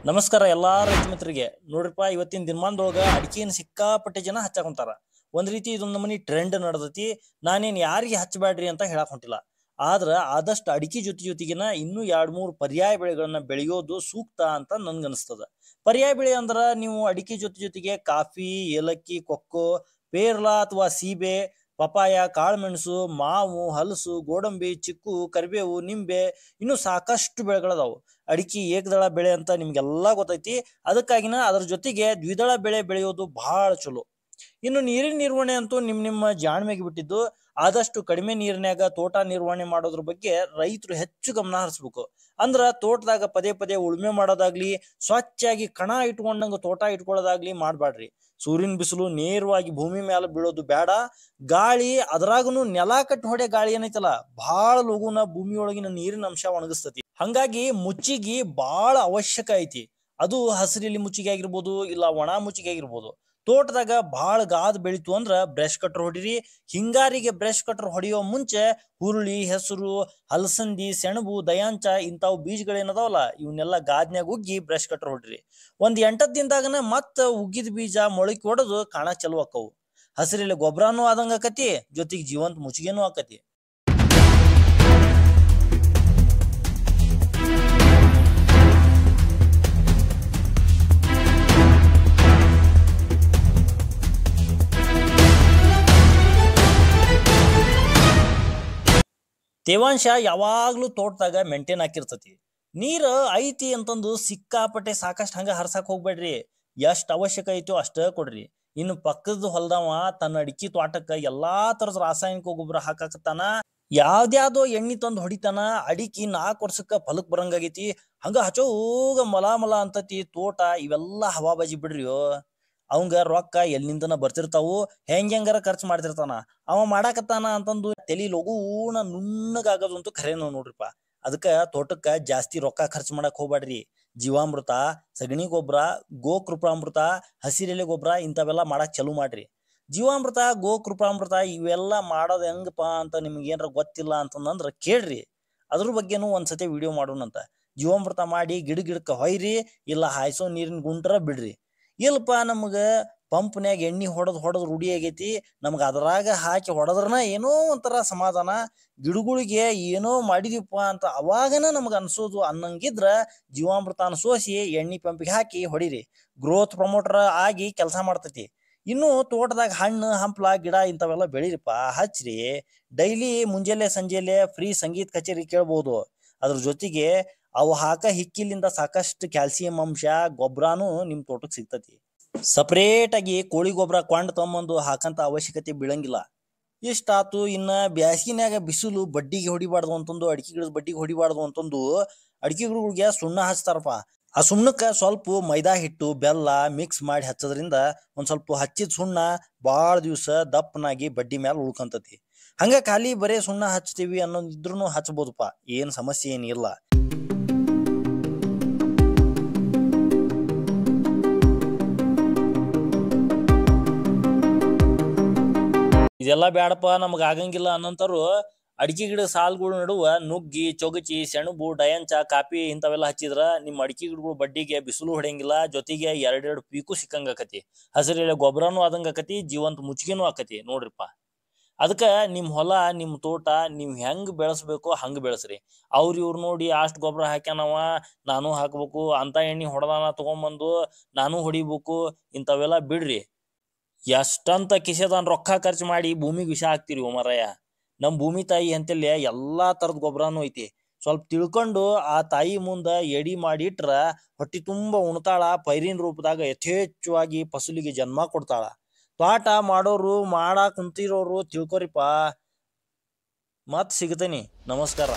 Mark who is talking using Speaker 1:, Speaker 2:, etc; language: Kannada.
Speaker 1: ನಮಸ್ಕಾರ ಎಲ್ಲಾ ರೈತ ಮಿತ್ರರಿಗೆ. ನೋಡ್ರಿಪ್ಪ, ಇವತ್ತಿನ ದಿನಮಾನದೊಳಗ ಅಡಿಕೆಯನ್ನು ಸಿಕ್ಕಾಪಟ್ಟೆ ಜನ ಹಚ್ಚಾಕೊಂತಾರ. ಒಂದ್ ರೀತಿ ಇದೊಂದು ನಮನಿ ಟ್ರೆಂಡ್ ನಡೆದೈತಿ. ನಾನೇನ್ ಯಾರಿಗೆ ಹಚ್ಚಬೇಡ್ರಿ ಅಂತ ಹೇಳಕ್ ಹೊಂಟಿಲ್ಲ. ಆದ್ರ ಆದಷ್ಟು ಅಡಿಕೆ ಜೊತೆಗಿನ ಇನ್ನೂ 2-3 ಪರ್ಯಾಯ ಬೆಳೆಗಳನ್ನ ಬೆಳೆಯೋದು ಸೂಕ್ತ ಅಂತ ನನ್ಗನ್ಸ್ತದ. ಪರ್ಯಾಯ ಬೆಳೆ ಅಂದ್ರ ನೀವು ಅಡಿಕೆ ಜೊತೆಗೆ ಕಾಫಿ, ಏಲಕ್ಕಿ, ಕೊಕ್ಕೋ, ಪೇರ್ಲಾ ಅಥವಾ ಸೀಬೆ, ಪಪಾಯ, ಕಾಳುಮೆಣಸು, ಮಾವು, ಹಲಸು, ಗೋಡಂಬಿ, ಚಿಕ್ಕು, ಕರಿಬೇವು, ನಿಂಬೆ ಇನ್ನು ಸಾಕಷ್ಟು ಬೆಳೆಗಳದಾವು. ಅಡಿಕೆ ಏಕದಳ ಬೆಳೆ ಅಂತ ನಿಮ್ಗೆಲ್ಲಾ ಗೊತ್ತೈತಿ. ಅದಕ್ಕಾಗಿನ ಅದ್ರ ಜೊತೆಗೆ ದ್ವಿದಳ ಬೆಳೆ ಬೆಳೆಯೋದು ಬಹಳ ಚಲೋ. ಇನ್ನು ನೀರಿನ ನಿರ್ವಹಣೆ ಅಂತೂ ನಿಮ್ಮ ಜಾಣ್ಮೆಗೆ ಬಿಟ್ಟಿದ್ದು. ಆದಷ್ಟು ಕಡಿಮೆ ನೀರಿನಾಗ ತೋಟ ನಿರ್ವಹಣೆ ಮಾಡೋದ್ರ ಬಗ್ಗೆ ರೈತರು ಹೆಚ್ಚು ಗಮನ ಹರಿಸ್ಬೇಕು. ಅಂದ್ರ ತೋಟದಾಗ ಪದೇ ಪದೇ ಉಳುಮೆ ಮಾಡೋದಾಗ್ಲಿ, ಸ್ವಚ್ಛಾಗಿ ಕಣ ಇಟ್ಕೊಂಡಂಗ ತೋಟ ಇಟ್ಕೊಳ್ಳೋದಾಗ್ಲಿ ಮಾಡ್ಬಾಡ್ರಿ. ಸೂರ್ಯನ ಬಿಸಿಲು ನೇರವಾಗಿ ಭೂಮಿ ಮೇಲೆ ಬೀಳೋದು ಬೇಡ. ಗಾಳಿ, ಅದ್ರಾಗನು ನೆಲ ಕಟ್ಟಿ ಹೊಡೆ ಗಾಳಿ ಏನೈತಲ್ಲ, ಬಹಳ ಲಘುನ ಭೂಮಿಯೊಳಗಿನ ನೀರಿನ ಅಂಶ ಒಣಗಿಸ್ತತಿ. ಹಂಗಾಗಿ ಮುಚ್ಚಿಗೆ ಬಹಳ ಅವಶ್ಯಕ ಐತಿ. ಅದು ಹಸಿರಿಲಿ ಮುಚ್ಚಿಗೆ ಆಗಿರ್ಬೋದು, ಇಲ್ಲ ಒಣ ಮುಚ್ಚಿಗೆ ಆಗಿರ್ಬೋದು. ತೋಟದಾಗ ಬಹಳ ಗಾದ್ ಬೆಳಿತು ಅಂದ್ರ ಬ್ರಷ್ ಕಟ್ರ್ ಹೊಡಿರಿ. ಹಿಂಗಾರಿಗೆ ಬ್ರಷ್ ಕಟ್ರ್ ಹೊಡಿಯೋ ಮುಂಚೆ ಹುರುಳಿ, ಹೆಸರು, ಹಲಸಂದಿ, ಸೆಣಬು, ದಯಾಂಚ ಇಂತಾವ್ ಬೀಜಗಳೇನದಾವಲ್ಲ, ಇವನ್ನೆಲ್ಲ ಗಾದ್ನ್ಯಾಗ ಉಗ್ಗಿ ಬ್ರಷ್ ಕಟ್ರ್ ಹೊಡ್ರಿ. ಒಂದ್ 8 ದಿನದಾಗನ ಮತ್ತ ಉಗ್ಗಿದ ಬೀಜ ಮೊಳಕೆ ಹೊಡೆದು ಕಾಣ ಚಲೋ ಆಕ್ಕವು. ಹಸಿರಿಲಿ ಗೊಬ್ಬರನೂ ಆದಂಗ ಆಕತಿ, ಜೊತೆಗೆ ಜೀವಂತ ಮುಚ್ಚಿಗೆನೂ ಆಕತಿ. ತೇವಾಂಶ ಯಾವಾಗ್ಲೂ ತೋಟದಾಗ ಮೇಂಟೈನ್ ಹಾಕಿರ್ತತಿ. ನೀರ್ ಐತಿ ಅಂತಂದು ಸಿಕ್ಕಾಪಟ್ಟೆ ಸಾಕಷ್ಟು ಹಂಗ ಹರ್ಸಕ್ ಹೋಗ್ಬೇಡ್ರಿ. ಎಷ್ಟ್ ಅವಶ್ಯಕ ಐತೋ ಅಷ್ಟ ಕೊಡ್ರಿ. ಇನ್ನು ಪಕ್ಕದ ಹೊಲದವ ತನ್ನ ಅಡಿಕೆ ತೋಟಕ್ಕ ಎಲ್ಲಾ ತರದ ರಾಸಾಯನಿಕ ಗೊಬ್ಬರ ಹಾಕಾಕತ್ತಾನ, ಯಾವ್ದ್ಯಾವ್ದೋ ಎಣ್ಣಿ ತಂದು ಹೊಡಿತಾನ. ಅಡಿಕೆ 4 ವರ್ಷಕ್ಕ ಫಲಕ್ ಬರಂಗಾಗೈತಿ. ಹಂಗ ಹಚೋಗ ಮಲ ಅಂತತಿ ತೋಟ. ಇವೆಲ್ಲಾ ಹವಾಬಾಜಿ ಬಿಡ್ರಿಯೋ. ಅವಂಗ ರೊಕ್ಕ ಎಲ್ಲಿಂದನ ಬರ್ತಿರ್ತಾವು, ಹೆಂಗಾರ ಖರ್ಚು ಮಾಡ್ತಿರ್ತಾನ. ಅವ ಮಾಡಾಕತ್ತಾನ ಅಂತಂದು ತಲಿ ಲಘೂನ ನುಣ್ಣಗಾಗೋದು ಅಂತೂ ಖರೇನೋ ನೋಡ್ರಿಪ್ಪ. ಅದಕ್ಕ ತೋಟಕ್ಕ ಜಾಸ್ತಿ ರೊಕ್ಕ ಖರ್ಚು ಮಾಡಕ್ ಹೋಗ್ಬೇಡ್ರಿ. ಜೀವಾಮೃತ, ಸಗಣಿ ಗೊಬ್ಬರ, ಗೋಕೃಪಾಮೃತ, ಹಸಿರೆಲೆ ಗೊಬ್ಬರ ಇಂಥವೆಲ್ಲ ಮಾಡಕ್ ಚಲೋ ಮಾಡ್ರಿ. ಜೀವಾಮೃತ, ಗೋಕೃಪಾಮೃತ ಇವೆಲ್ಲ ಮಾಡೋದು ಹೆಂಗಪ್ಪ ಅಂತ ನಿಮ್ಗೆ ಏನಾರ ಗೊತ್ತಿಲ್ಲ ಅಂತಂದ್ರ ಕೇಳ್ರಿ. ಅದ್ರ ಬಗ್ಗೆನೂ ಒಂದ್ಸತಿ ವಿಡಿಯೋ ಮಾಡೋಣಂತ. ಜೀವಾಮೃತ ಮಾಡಿ ಗಿಡಕ್ಕ ಹೊಯ್ರಿ, ಇಲ್ಲ ಹಾಯ್ಸೋ ನೀರಿನ ಗುಂಟ್ರ ಬಿಡ್ರಿ. ಇಲ್ಪ ನಮ್ಗ ಪಂಪ್ನ್ಯಾಗ ಎಣ್ಣಿ ಹೊಡೆದ್ ರೂಢಿ ಆಗೈತಿ. ನಮ್ಗ ಅದ್ರಾಗ ಹಾಕಿ ಹೊಡೆದ್ರನ ಏನೋ ಒಂಥರ ಸಮಾಧಾನ. ಗಿಡಗಳಿಗೆ ಏನೋ ಮಾಡಿದಿಪ್ಪ ಅಂತ ಅವಾಗನ ನಮ್ಗ ಅನ್ಸೋದು ಅನ್ನಂಗಿದ್ರ ಜೀವಾಮೃತನ ಸೋಸಿ ಎಣ್ಣಿ ಪಂಪಿಗೆ ಹಾಕಿ ಹೊಡಿರಿ. ಗ್ರೋತ್ ಪ್ರಮೋಟರ್ ಆಗಿ ಕೆಲಸ ಮಾಡ್ತೈತಿ. ಇನ್ನು ತೋಟದಾಗ ಹಣ್ಣು ಹಂಪ್ಲ ಗಿಡ ಇಂಥವೆಲ್ಲ ಬೆಳಿರಿಪ್ಪ, ಹಚ್ರಿ. ಡೈಲಿ ಮುಂಜಾನೆ ಸಂಜೆಲೆ ಫ್ರೀ ಸಂಗೀತ ಕಚೇರಿ ಕೇಳ್ಬೋದು. ಅದ್ರ ಜೊತೆಗೆ ಅವು ಹಾಕ ಹಿಕ್ಕಿಲಿಂದ ಸಾಕಷ್ಟು ಕ್ಯಾಲ್ಸಿಯಂ ಅಂಶ ಗೊಬ್ಬರನು ನಿಮ್ ತೋಟಕ್ಕೆ ಸಿಗ್ತತಿ. ಸಪರೇಟ್ ಆಗಿ ಕೋಳಿ ಗೊಬ್ಬರ ಕೊಂಡ್ ತಗೊಂಬಂದು ಹಾಕಂತ ಅವಶ್ಯಕತೆ ಬೀಳಂಗಿಲ್ಲ. ಇಷ್ಟಾತು. ಇನ್ನ ಬ್ಯಾಸಿನ್ಯಾಗ ಬಿಸಿಲು ಬಡ್ಡಿಗೆ ಹೊಡಿಬಾರ್ದು ಅಂತಂದು, ಅಡಿಕೆ ಗಿಡದ ಬಡ್ಡಿಗೆ ಹೊಡಿಬಾರ್ದು ಅಂತಂದು ಅಡಿಕೆ ಗಿಡಗಳಿಗೆ ಸುಣ್ಣ ಹಚ್ತಾರಪ್ಪ. ಆ ಸುಣ್ಣಕ್ಕ ಸ್ವಲ್ಪ ಮೈದಾ ಹಿಟ್ಟು, ಬೆಲ್ಲ ಮಿಕ್ಸ್ ಮಾಡಿ ಹಚ್ಚೋದ್ರಿಂದ ಒಂದ್ ಸ್ವಲ್ಪ ಹಚ್ಚಿದ ಸುಣ್ಣ ಬಾಳ ದಿವ್ಸ ದಪ್ಪನಾಗಿ ಬಡ್ಡಿ ಮ್ಯಾಲ ಉಳ್ಕಂತತಿ. ಹಂಗ ಖಾಲಿ ಬರೇ ಸುಣ್ಣ ಹಚ್ತೀವಿ ಅನ್ನೋದಿದ್ರು ಹಚ್ಬೋದಪ್ಪ, ಏನ್ ಸಮಸ್ಯೆ ಏನಿಲ್ಲ. ಇದೆಲ್ಲ ಬ್ಯಾಡಪ್ಪ ನಮಗ ಆಗಂಗಿಲ್ಲ ಅನ್ನಂತಾರು ಅಡಿಕೆ ಗಿಡ ಸಾಲ್ಗಳ ನಡುವ ನುಗ್ಗಿ, ಚೊಗಚಿ, ಸೆಣಬು, ಡಯಂಚ, ಕಾಪಿ ಇಂಥವೆಲ್ಲ ಹಚ್ಚಿದ್ರ ನಿಮ್ಮ ಅಡಿಕೆ ಗಿಡಗಳು ಬಡ್ಡಿಗೆ ಬಿಸಿಲು ಹೊಡೆಯಂಗಿಲ್ಲ. ಜೊತೆಗೆ 2 ಪೀಕು ಸಿಕ್ಕಂಗ ಆಕತಿ. ಹಸಿರೆಲೆ ಗೊಬ್ಬರನು ಆದಂಗ ಆಕತಿ, ಜೀವಂತ ಮುಚ್ಚಿಗೆನೂ ಆಕತಿ ನೋಡ್ರಿಪ್ಪ. ಅದಕ್ಕ ನಿಮ್ ಹೊಲ, ನಿಮ್ ತೋಟ ನೀವ್ ಹೆಂಗ್ ಬೆಳೆಸ್ಬೇಕು ಹಂಗ ಬೆಳೆಸ್ರಿ. ಇವ್ರು ನೋಡಿ ಅಷ್ಟ್ ಗೊಬ್ಬರ ಹಾಕ್ಯಾನವ, ನಾನು ಹಾಕ್ಬೇಕು, ಅಂತ ಎಣ್ಣಿ ಹೊಡೆದಾನ ತಗೊಂಬಂದು ನಾನು ಹೊಡಿಬೇಕು, ಇಂಥವೆಲ್ಲ ಬಿಡ್ರಿ. ಎಷ್ಟಂತ ಕಿಸೆದಾನ್ ರೊಕ್ಕ ಖರ್ಚು ಮಾಡಿ ಭೂಮಿಗೆ ವಿಷ ಹಾಕ್ತಿರಿ ಮರಾಯ. ನಮ್ ಭೂಮಿ ತಾಯಿ ಅಂತಲ್ಲಿ ಎಲ್ಲಾ ತರದ ಗೊಬ್ಬರನು ಐತಿ. ಸ್ವಲ್ಪ ತಿಳ್ಕೊಂಡು ಆ ತಾಯಿ ಮುಂದ ಎಡಿ ಮಾಡಿ ಇಟ್ರ ಹೊಟ್ಟಿ ತುಂಬಾ ಉಣ್ತಾಳ. ಪೈರಿನ ರೂಪದಾಗ ಯಥೇಚ್ಛವಾಗಿ ಫಸಲಿಗೆ ಜನ್ಮ ಕೊಡ್ತಾಳ. ತೋಟ ಮಾಡೋರು, ಮಾಡಾಕ್ ಕುಂತಿರೋರು ತಿಳ್ಕೊರಿಪ್ಪ. ಮತ್ ಸಿಗ್ತೇನಿ. ನಮಸ್ಕಾರ.